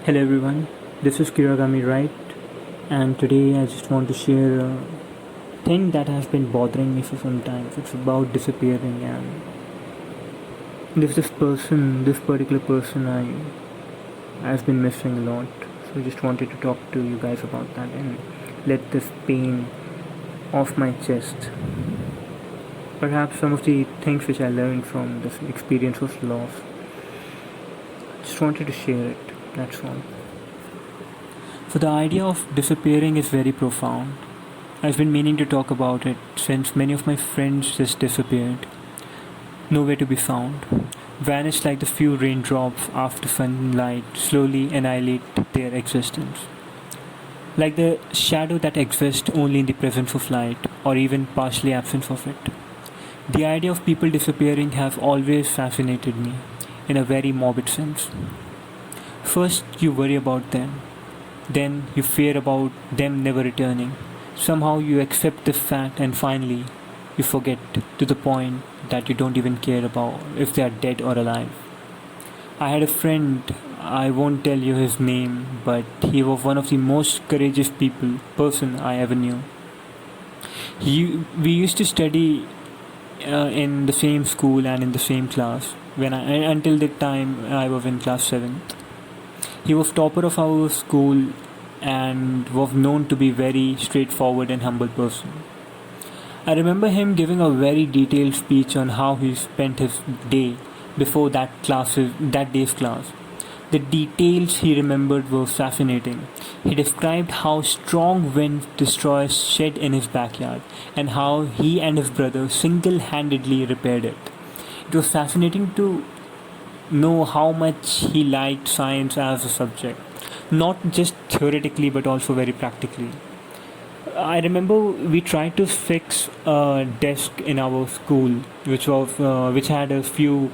Hello everyone, this is Kiragami Wright, and today I just want to share a thing that has been bothering me for some time. It's about disappearing, and this particular person I've been missing a lot. So I just wanted to talk to you guys about that and let this pain off my chest. Perhaps some of the things which I learned from this experience of loss. Just wanted to share it. That's all. So the idea of disappearing is very profound. I've been meaning to talk about it since many of my friends just disappeared, nowhere to be found, vanished like the few raindrops after sunlight slowly annihilate their existence. Like the shadow that exists only in the presence of light or even partially absence of it. The idea of people disappearing have always fascinated me in a very morbid sense. First, you worry about them, then you fear about them never returning. Somehow you accept this fact and finally you forget to the point that you don't even care about if they are dead or alive. I had a friend, I won't tell you his name, but he was one of the most courageous person I ever knew. We used to study in the same school and in the same class until the time I was in class 7th. He was topper of our school and was known to be very straightforward and humble person. I remember him giving a very detailed speech on how he spent his day before that day's class. The details he remembered were fascinating. He described how strong wind destroys shed in his backyard and how he and his brother single-handedly repaired it. It was fascinating to know how much he liked science as a subject, not just theoretically but also very practically. I remember we tried to fix a desk in our school which had a few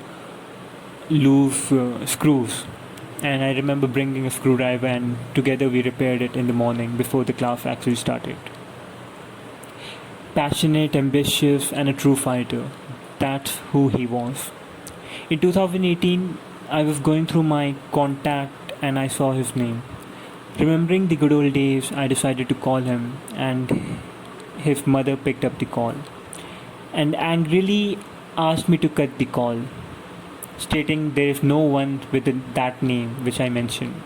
loose screws, and I remember bringing a screwdriver and together we repaired it in the morning before the class actually started. Passionate, ambitious, and a true fighter. That's who he was. In 2018, I was going through my contact and I saw his name. Remembering the good old days, I decided to call him, and his mother picked up the call and angrily asked me to cut the call, stating there is no one with that name which I mentioned.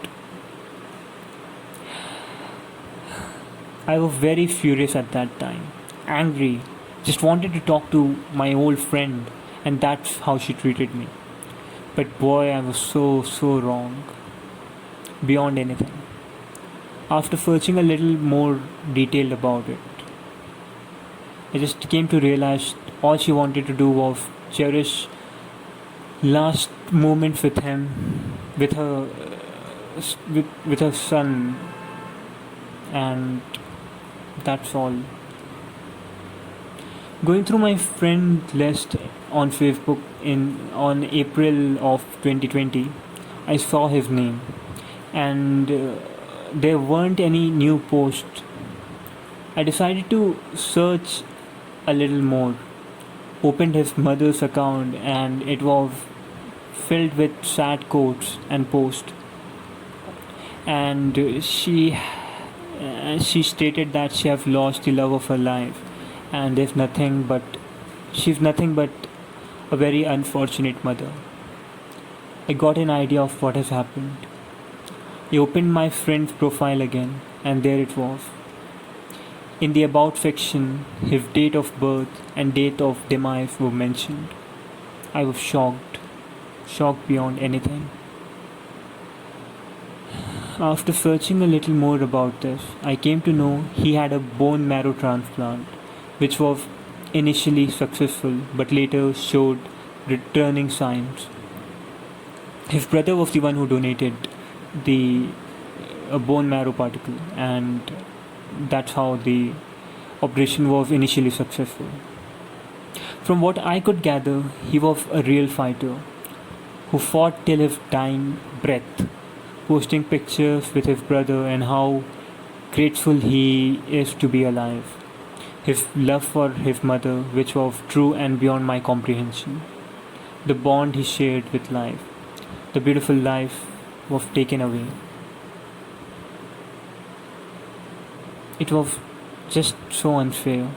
I was very furious at that time, angry, just wanted to talk to my old friend, and that's how she treated me. But boy, I was so wrong, beyond anything. After searching a little more detailed about it, I just came to realize all she wanted to do was cherish last moments with him, with her, with her son, and that's all. Going through my friend list on Facebook on April of 2020, I saw his name, and there weren't any new posts. I decided to search a little more. Opened his mother's account, and it was filled with sad quotes and posts. And she stated that she has lost the love of her life, and she's nothing but a very unfortunate mother. I got an idea of what has happened. I opened my friend's profile again, and there it was. In the about section, his date of birth and date of demise were mentioned. I was shocked beyond anything. After searching a little more about this, I came to know he had a bone marrow transplant, which was initially successful but later showed returning signs. His brother was the one who donated the a bone marrow particle, and that's how the operation was initially successful. From what I could gather, he was a real fighter who fought till his dying breath, posting pictures with his brother and how grateful he is to be alive. His love for his mother, which was true and beyond my comprehension. The bond he shared with life. The beautiful life was taken away. It was just so unfair,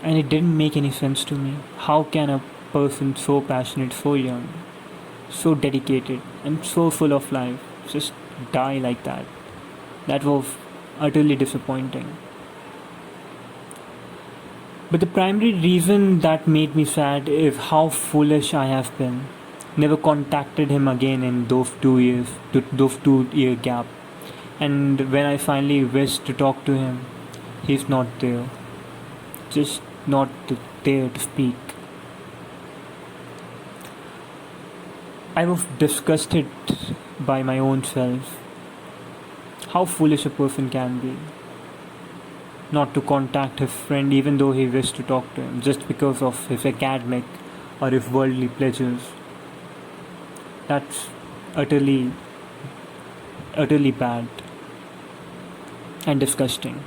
and it didn't make any sense to me. How can a person so passionate, so young, so dedicated, and so full of life just die like that? That was utterly disappointing. But the primary reason that made me sad is how foolish I have been. Never contacted him again in those 2 years, those 2 year gap. And when I finally wished to talk to him, he's not there. Just not there to speak. I was disgusted by my own self. How foolish a person can be. Not to contact his friend even though he wished to talk to him, just because of his academic or his worldly pleasures. That's utterly, utterly bad and disgusting.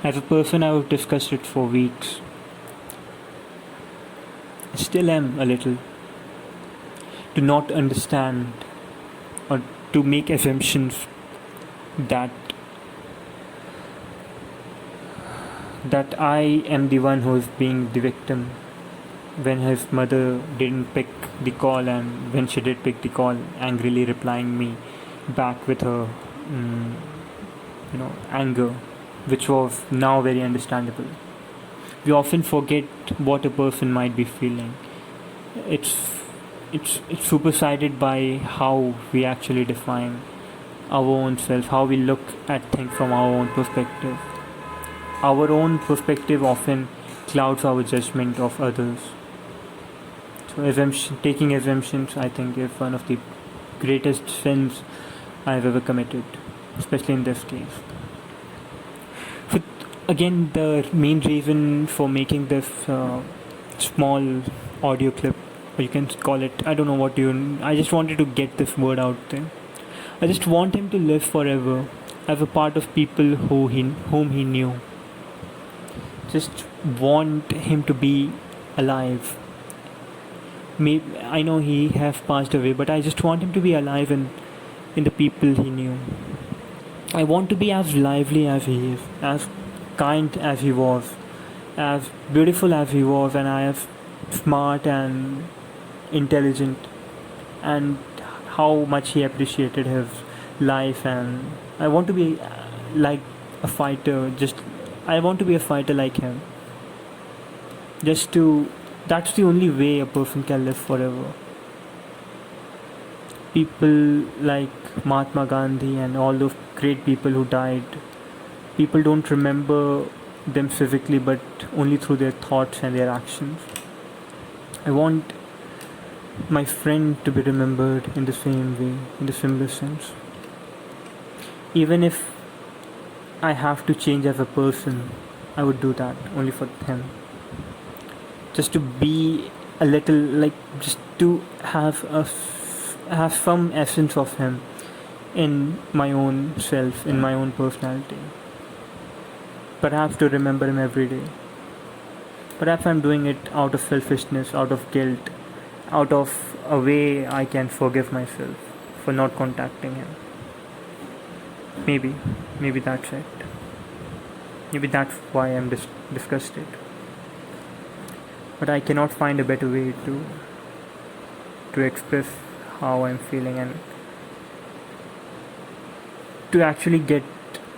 As a person, I was disgusted for weeks. Still am a little. To not understand or to make assumptions that I am the one who is being the victim when his mother didn't pick the call, and when she did pick the call, angrily replying me back with her anger, which was now very understandable. We often forget what a person might be feeling. It's superseded by how we actually define our own self, how we look at things from our own perspective. Our own perspective often clouds our judgment of others. So taking assumptions, I think, is one of the greatest sins I've ever committed, especially in this case. So again, the main reason for making this small audio clip, or you can call it, I don't know what I just wanted to get this word out there. I just want him to live forever as a part of people whom he knew. Just want him to be alive. I know he has passed away, but I just want him to be alive in the people he knew. I want to be as lively as he is, as kind as he was, as beautiful as he was, and as smart and intelligent, and how much he appreciated his life. And I want to be like a fighter. I want to be a fighter like him. That's the only way a person can live forever. People like Mahatma Gandhi and all those great people who died, people don't remember them physically, but only through their thoughts and their actions. I want my friend to be remembered in the same way, in the similar sense. Even if I have to change as a person, I would do that only for him. Just to be a little, just to have some essence of him in my own self, in my own personality. Perhaps to remember him every day. Perhaps I'm doing it out of selfishness, out of guilt, out of a way I can forgive myself for not contacting him. Maybe that's it. Maybe that's why I'm disgusted. But I cannot find a better way to express how I'm feeling, and to actually get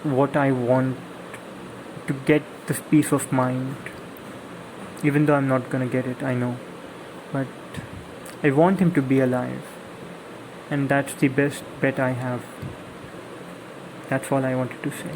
what I want, to get this peace of mind. Even though I'm not gonna get it, I know. But I want him to be alive. And that's the best bet I have. That's all I wanted to say.